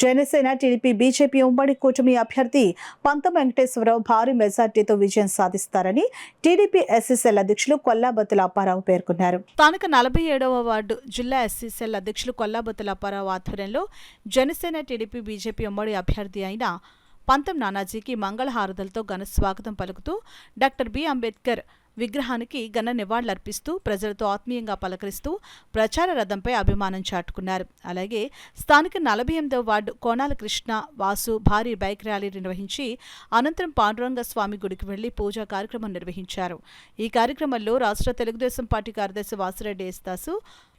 Janasena TDP BJP ఉమ్మడి కూటమి అభ్యర్థి పంతం వెంకటేశ్వరరావు భారీ మెజార్టీతో విజయం సాధిస్తారని టీడీపీ ఎస్సీసెల్ అధ్యక్షులు కొల్లాబత్తుల అప్పారావు పేర్కొన్నారు. స్థానిక 47వ వార్డు జిల్లా ఎస్సీసెల్ అధ్యక్షులు కొల్లాబత్తుల అప్పారావు ఆధ్వర్యంలో జనసేన టీడీపీ బీజేపీ ఉమ్మడి అభ్యర్థి అయిన పంతం నానాజీకి మంగళహారతులతో ఘన స్వాగతం పలుకుతూ డాక్టర్ బి అంబేద్కర్ విగ్రహానికి ఘన నివాళులర్పిస్తూ ప్రజలతో ఆత్మీయంగా పలకరిస్తూ ప్రచార రథంపై అభిమానం చాటుకున్నారు. అలాగే స్థానిక 48వ వార్డు కోనాల కృష్ణ వాసు భారీ బైక్ ర్యాలీ నిర్వహించి అనంతరం పాండురంగ స్వామి గుడికి వెళ్లి పూజా కార్యక్రమం నిర్వహించారు. ఈ కార్యక్రమంలో రాష్ట్ర తెలుగుదేశం పార్టీ కార్యదర్శి వాసిరెడ్డి యేసుదాసు,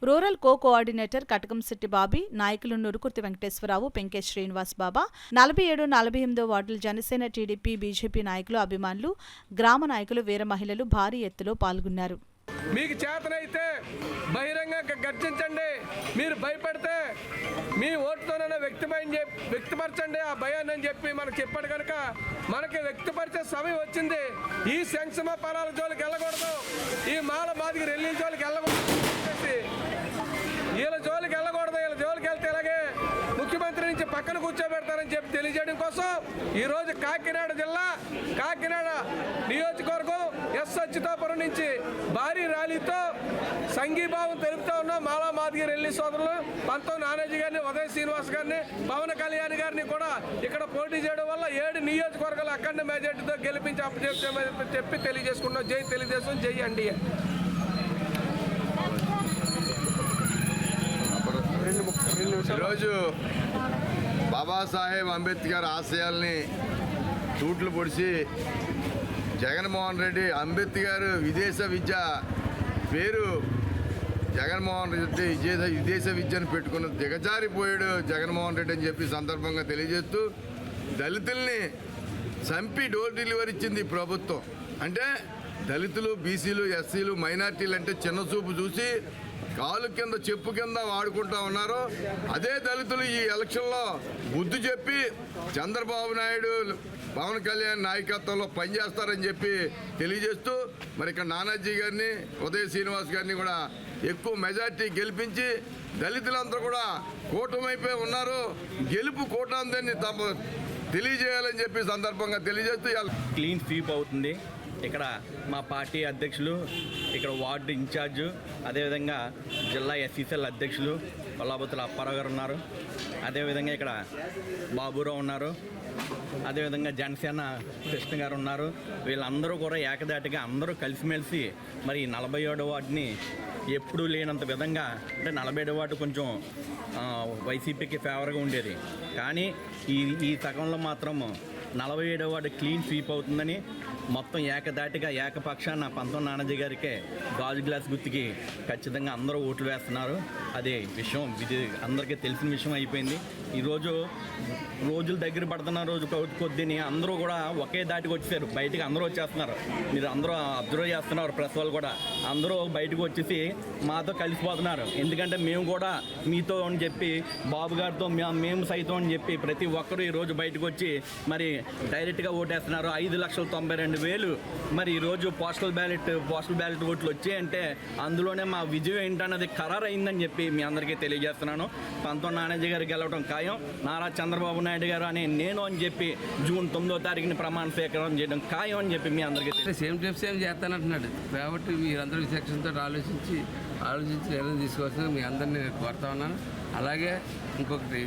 రూరల్ కోఆర్డినేటర్ కటకంశెట్టి బాబీ, నాయకులు నురుకుర్తి వెంకటేశ్వరరావు, పెంకే శ్రీనివాస్ బాబా, 47, 48వ వార్డుల జనసేన టీడీపీ బీజేపీ నాయకులు, అభిమానులు, గ్రామ నాయకులు, వీర మహిళలు భారీ ఎత్తులో పాల్గొన్నారు. మీకు చేతనైతే బహిరంగంగా గర్జించండి. మీరు భయపడితే మీ ఓటుతోనైనా వ్యక్తపరచండి ఆ భయాన్ని అని చెప్పి మనకు చెప్పాడు. కనుక మనకి వ్యక్తపరిచే సమయం వచ్చింది. ఈ సంక్షేమ ఫలాల జోలికి వెళ్ళకూడదు, ఈ మాల మాదికి రెల్లి జోలికి వెళ్ళకూడదు, వీళ్ళ జోలికి వెళ్ళకూడదు. వీళ్ళ జోలికి వెళ్తే ఇలాగే ముఖ్యమంత్రి నుంచి పక్కన కూర్చోబెడతారని చెప్పి తెలియజేయడం కోసం ఈరోజు కాకినాడ జిల్లా కాకినాడ నియోజకవర్గం ఎస్ అచ్యుతాపురం నుంచి భారీ ర్యాలీతో సంఘీభావం తెలుపుతా ఉన్నాం. మాలా మాదిగిరి రెల్లి సోదరులు పంతం నానాజీ గారిని, ఉదయ శ్రీనివాస్ గారిని, పవన్ కళ్యాణ్ గారిని కూడా ఇక్కడ పోటీ చేయడం వల్ల 7 నియోజకవర్గాలు అఖండ మెజార్టీతో గెలిపించి అప్పచెప్పామని చెప్పి తెలియజేసుకున్నాం. జై తెలుగుదేశం, జై ఎన్డీఏ. ఈరోజు బాబాసాహెబ్ అంబేద్కర్ ఆశయాల్ని తూట్లు పొడిచి జగన్మోహన్ రెడ్డి అంబేద్కర్ విదేశ విద్య పేరు జగన్మోహన్ రెడ్డి విదేశ విద్యను పెట్టుకున్న దిగజారిపోయాడు జగన్మోహన్ రెడ్డి అని చెప్పి సందర్భంగా తెలియజేస్తూ దళితుల్ని చంపి డోర్ డెలివరీ ఇచ్చింది ప్రభుత్వం. అంటే దళితులు, బీసీలు, ఎస్సీలు, మైనార్టీలు అంటే చిన్న చూపు చూసి కాలు కింద చెప్పు కింద వాడుకుంటా ఉన్నారు. అదే దళితులు ఈ ఎలక్షన్లో బుద్ధి చెప్పి చంద్రబాబు నాయుడు, పవన్ కళ్యాణ్ నాయకత్వంలో పనిచేస్తారని చెప్పి తెలియజేస్తూ మరి ఇక్కడ నానాజీ గారిని, ఉదయ శ్రీనివాస్ గారిని కూడా ఎక్కువ మెజార్టీ గెలిపించి దళితులందరూ కూడా కూటమైపోయి ఉన్నారు. గెలుపు కూటమిని తమ తెలియజేయాలని చెప్పి సందర్భంగా తెలియజేస్తూ క్లీన్ స్వీప్ అవుతుంది. ఇక్కడ మా పార్టీ అధ్యక్షులు, ఇక్కడ వార్డు ఇన్ఛార్జు, అదేవిధంగా జిల్లా ఎస్సీసెల్ అధ్యక్షులు కొల్లాబత్తుల అప్పారావు గారు ఉన్నారు. అదేవిధంగా ఇక్కడ బాబురావు ఉన్నారు. అదేవిధంగా జనసేన కృష్ణ గారు ఉన్నారు. వీళ్ళందరూ కూడా ఏకదాటిగా అందరూ కలిసిమెలిసి మరి 47వ వార్డుని ఎప్పుడూ లేనంత విధంగా, అంటే 47వ వార్డు కొంచెం వైసీపీకి ఫేవర్గా ఉండేది, కానీ ఈ సగంలో మాత్రం 47వ వార్డు క్లీన్ స్వీప్ అవుతుందని మొత్తం ఏకదాటిగా ఏకపక్షాన పంతం నానాజీ గారికే గాజు గ్లాస్ గుర్తుకి ఖచ్చితంగా అందరూ ఓట్లు వేస్తున్నారు. అదే విషయం, ఇది అందరికీ తెలిసిన విషయం అయిపోయింది. ఈరోజు రోజులు దగ్గర పడుతున్న రోజు కొద్దిని అందరూ కూడా ఒకే దాటికి వచ్చేసారు. బయటికి అందరూ వచ్చేస్తున్నారు. మీరు అందరూ అబ్జర్వ్ చేస్తున్నారు, ప్రెస్ వాళ్ళు కూడా అందరూ బయటకు వచ్చేసి మాతో కలిసిపోతున్నారు. ఎందుకంటే మేము కూడా మీతో అని చెప్పి, బాబు గారితో మేము సైతం అని చెప్పి ప్రతి ఒక్కరూ ఈరోజు బయటకు వచ్చి మరి డైరెక్ట్గా ఓటేస్తున్నారు. 5,92,000 మరి ఈరోజు పోస్టల్ బ్యాలెట్ ఓట్లు వచ్చాయంటే అందులోనే మా విజయం ఏంటన్నది ఖరారు అయిందని చెప్పి మీ అందరికీ తెలియజేస్తున్నాను. పంతం నానాజీ గారు గెలవడం ఖాయం. నారా చంద్రబాబు నాయుడు గారు అని నేను అని చెప్పి జూన్ 9వ తారీఖుని ప్రమాణ స్వీకారం చేయడం ఖాయం అని చెప్పి మీ అందరికీ సేమ్ చేస్తానంటున్నాడు. కాబట్టి మీరందరూ విచక్షణతో ఆలోచించి నిర్ణయం తీసుకోవాల్సిన మీ అందరినీ నేను కోరుతా ఉన్నాను. అలాగే ఇంకొకటి,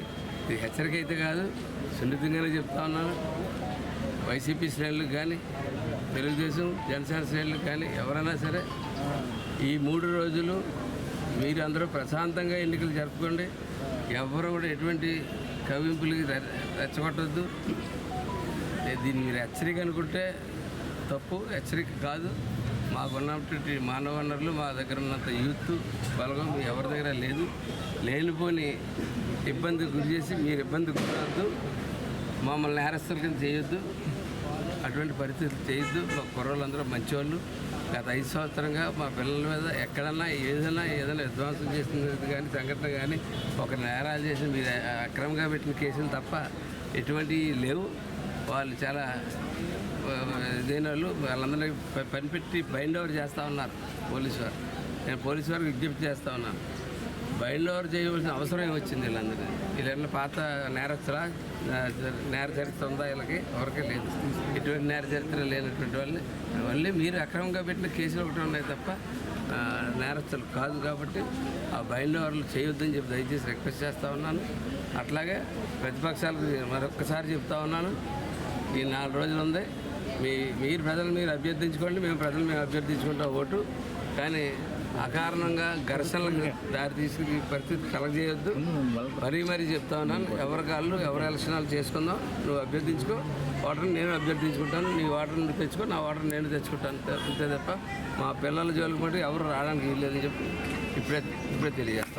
ఇది హెచ్చరిక అయితే కాదు, సున్నితంగానే చెప్తా ఉన్నాను. వైసీపీ శ్రేణులకు కానీ, తెలుగుదేశం జనసేన శ్రేణులకు కానీ ఎవరైనా సరే ఈ 3 రోజులు మీరు అందరూ ప్రశాంతంగా ఎన్నికలు జరుపుకోండి. ఎవరు కూడా ఎటువంటి కవింపులకి రెచ్చగొట్టద్దు. దీన్ని మీరు హెచ్చరిక అనుకుంటే తప్పు. హెచ్చరిక కాదు. మాకున్నటువంటి మానవ వనరులు, మా దగ్గర ఉన్నంత యూత్ బలగం ఎవరి దగ్గర లేదు. లేనిపోని ఇబ్బందికి గురి చేసి మీరు ఇబ్బంది గురవద్దు. మమ్మల్ని నేరస్తుల కింద చేయొద్దు. అటువంటి పరిస్థితులు చేయొద్దు. మా కుర్రోళ్ళందరూ మంచివాళ్ళు. గత 5 సంవత్సరంగా మా పిల్లల మీద ఎక్కడన్నా ఏదైనా విధ్వంసం చేసినది కానీ, సంఘటన కానీ, ఒక నేరాలు చేసి మీరు అక్రమంగా పెట్టిన కేసులు తప్ప ఎటువంటివి లేవు. వాళ్ళు చాలా దేని వాళ్ళు వాళ్ళందరినీ పనిపెట్టి బైండ్ ఓవర్ చేస్తూ ఉన్నారు పోలీసు వారు. నేను పోలీసు వారికి విజ్ఞప్తి చేస్తూ ఉన్నాను. బయలు ఓవర్ చేయవలసిన అవసరం ఏమొచ్చింది వీళ్ళందరూ? వీళ్ళ పాత నేరస్తుల నేర చరిత్ర ఉందా వీళ్ళకి? ఎవరికీ లేదు. ఎటువంటి నేర చరిత్ర లేనటువంటి వాళ్ళని మళ్ళీ మీరు అక్రమంగా పెట్టిన కేసులు ఒకటి ఉన్నాయి తప్ప నేరస్తులు కాదు. కాబట్టి ఆ బయలు ఓవర్లు చేయొద్దని చెప్పి దయచేసి రిక్వెస్ట్ చేస్తూ ఉన్నాను. అట్లాగే ప్రతిపక్షాలకు మరొక్కసారి చెప్తా ఉన్నాను, ఈ 4 రోజులు ఉంది, మీరు ప్రజలు మీరు అభ్యర్థించుకోండి, మేము ప్రజలు మేము అభ్యర్థించుకుంటాం ఓటు. కానీ అకారణంగా ఘర్షణలకు దారి తీసుకుని పరిస్థితి కలగజేయొద్దు. మరీ చెప్తా ఉన్నాను, ఎవరి కాళ్ళు ఎవరి ఎలక్షనాలు చేసుకుందాం. నువ్వు అభ్యర్థించుకో, ఓటర్ని నేను అభ్యర్థించుకుంటాను, నీ ఓటర్ని నువ్వు తెచ్చుకో, నా ఓటర్ని నేను తెచ్చుకుంటాను. అంతే తప్ప మా పిల్లల జోలికి మటు ఎవరు రావడానికి వీల్లేదని చెప్పి ఇప్పుడే తెలియజేస్తాను.